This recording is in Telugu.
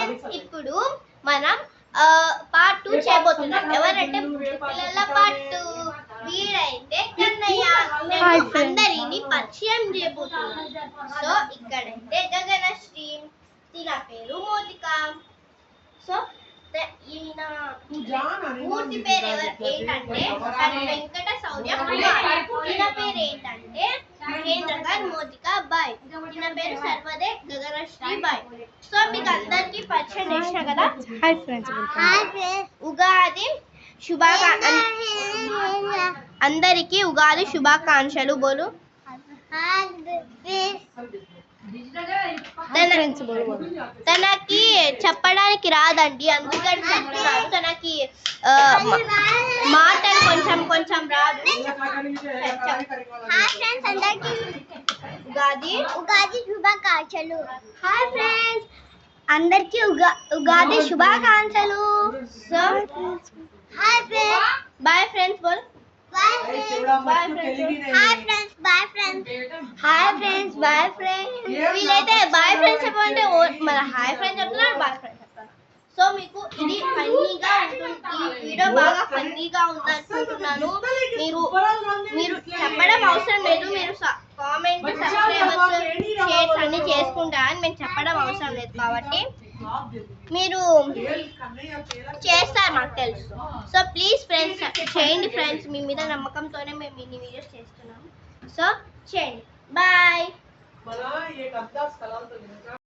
ఫ్రెండ్స్ ఇప్పుడు మనం పార్ట్ 2 చేయబోతున్నాం. ఎవరంటే పిల్లల పార్ట్ 2. వీడైతే కన్నయ్య అందరిని పరిచయం చేయబోతున్నాడు. సో ఇక్కడైతే గగనశ్రీ, తిన పేరు మోతిక. సో ఈయన పూర్తి పేరు ఏంటంటే వెంకట శౌర్య కుమార్. ఈయన పేరు ఏంటంటే మహేంద్రగర్ మోతిక బాయ్. ఈయన పేరు సర్వదే గగనశ్రీ బాయ్. సో మీకు అందరికి పరిచయం చేసిన కదా. హాయ్ ఫ్రెండ్స్, ఉగాది అందరికి ఉగాది శుభాకాంక్షలు బోలు. తనకి చెప్పడానికి రాదండి, అందుకని చెప్తున్నాను. తనకి మాటలు కొంచెం కొంచెం రాదు. ఉగాది శుభాకాంక్షలు. హాయ్ ఫ్రెండ్స్, అందరికి ఉగాది శుభాకాంక్షలు. So hi friends, bye friends బోల్. Hi friends, bye friends. వీలైతే బాయ్ ఫ్రెండ్స్ చెప్పమంటే మన హాయ్ ఫ్రెండ్స్ చెప్తున్నారు, బాయ్ ఫ్రెండ్స్ చెప్తున్నారు. సో మీకు ఇది ఫన్నీగా ఉంటుంది, ఈ వీడియో బాగా ఫన్నీగా ఉందనుకుంటున్నాను. మీరు చెప్పడం అవసరం లేదు, మీరు కామెంట్, సబ్స్క్రైబర్స్, షేర్స్ అన్ని చేసుకుంటారని మేము చెప్పడం అవసరం లేదు. కాబట్టి మీరు చేస్తారు, మాకు తెలుసు. సో ప్లీజ్ ఫ్రెండ్స్ చేయండి ఫ్రెండ్స్, మీ మీద నమ్మకంతోనే మేము ఇన్ని వీడియోస్ చేస్తున్నాము. సో చేయండి. బాయ్.